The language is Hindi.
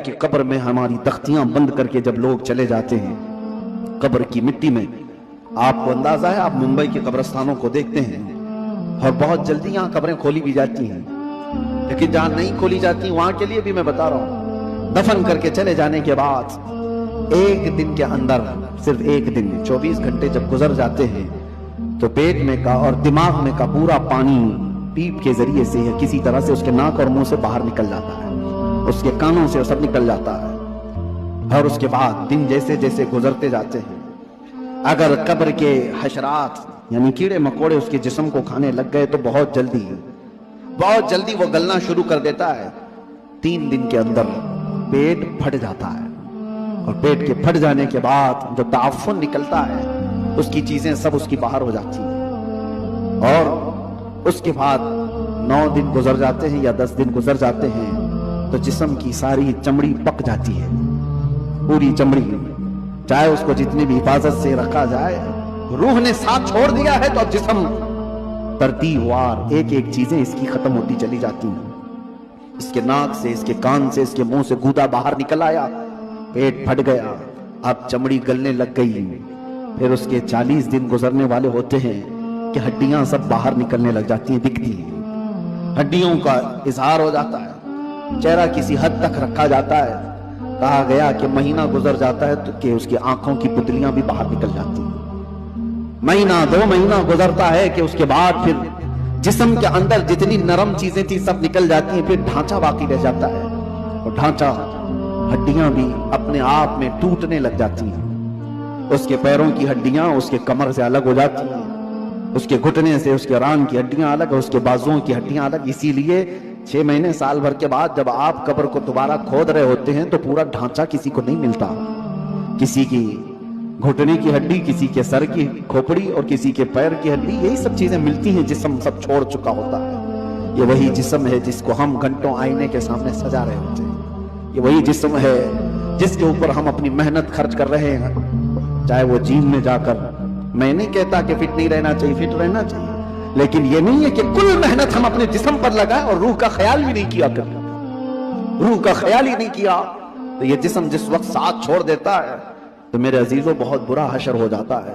कि कब्र में हमारी तख्तियां बंद करके जब लोग चले जाते हैं कब्र की मिट्टी में, आपको अंदाजा है, आप मुंबई के कब्रिस्तानों को देखते हैं और बहुत जल्दी यहाँ कब्रें खोली भी जाती हैं, लेकिन जहां नहीं खोली जाती वहां के लिए भी मैं बता रहा हूं, दफन करके चले जाने के बाद एक दिन के अंदर, सिर्फ एक दिन में 24 घंटे जब गुजर जाते हैं तो पेट में का और दिमाग में का पूरा पानी पीप के जरिए से या किसी तरह से उसके नाक और मुंह से बाहर निकल जाता है, उसके कानों से सब निकल जाता है। और उसके बाद दिन जैसे जैसे गुजरते जाते हैं, अगर कब्र के हशरात यानी कीड़े मकोड़े उसके जिस्म को खाने लग गए तो बहुत जल्दी वो गलना शुरू कर देता है। 3 दिन के अंदर पेट फट जाता है और पेट के फट जाने के बाद जो ताफुन निकलता है उसकी चीजें सब उसकी बाहर हो जाती हैं। और उसके बाद 9 दिन गुजर जाते हैं या 10 दिन गुजर जाते हैं तो जिस्म की सारी चमड़ी पक जाती है, पूरी चमड़ी, चाहे उसको जितनी भी हिफाजत से रखा जाए, रूह ने साथ छोड़ दिया है तो अब जिस्म तरतीबवार एक एक चीजें इसकी खत्म होती चली जाती हैं। इसके नाक से, इसके कान से, इसके मुंह से गूदा बाहर निकल आया, पेट फट गया, अब चमड़ी गलने लग गई। फिर उसके 40 दिन गुजरने वाले होते हैं कि हड्डियां सब बाहर निकलने लग जाती हैं, दिखती हैं, हड्डियों का इजहार हो जाता है, चेहरा किसी हद तक रखा जाता है। कहा गया कि महीना गुजर जाता है तो कि उसकी आंखों की पुतलियां भी बाहर निकल जाती हैं। महीना 2 महीना गुजरता है कि उसके बाद फिर जिस्म के अंदर जितनी नरम चीजें थी सब निकल जाती हैं, फिर ढांचा बाकी रह जाता है और ढांचा, हड्डियां भी अपने आप में टूटने लग जाती हैं। उसके पैरों की हड्डियां उसके कमर से अलग हो जाती हैं, उसके घुटने से उसके रान की हड्डियां अलग, उसके बाजुओं की हड्डियां अलग। इसीलिए 6 महीने साल भर के बाद जब आप कब्र को दोबारा खोद रहे होते हैं तो पूरा ढांचा किसी को नहीं मिलता, किसी की घुटने की हड्डी, किसी के सर की खोपड़ी और किसी के पैर की हड्डी, यही सब चीजें मिलती हैं। जिस्म सब छोड़ चुका होता है। ये वही जिस्म है जिसको हम घंटों आईने के सामने सजा रहे होते हैं। ये वही जिस्म है जिसके ऊपर हम अपनी मेहनत खर्च कर रहे हैं, चाहे वो जिम में जाकर, मैं नहीं कहता कि फिट नहीं रहना चाहिए, फिट रहना चाहिए, लेकिन ये नहीं है कि कुल मेहनत हम अपने जिस्म पर लगाए और रूह का ख्याल भी नहीं किया कर, रूह का ख्याल ही नहीं किया तो ये जिस्म जिस वक्त साथ छोड़ देता है तो मेरे अजीजों बहुत बुरा हशर हो जाता है।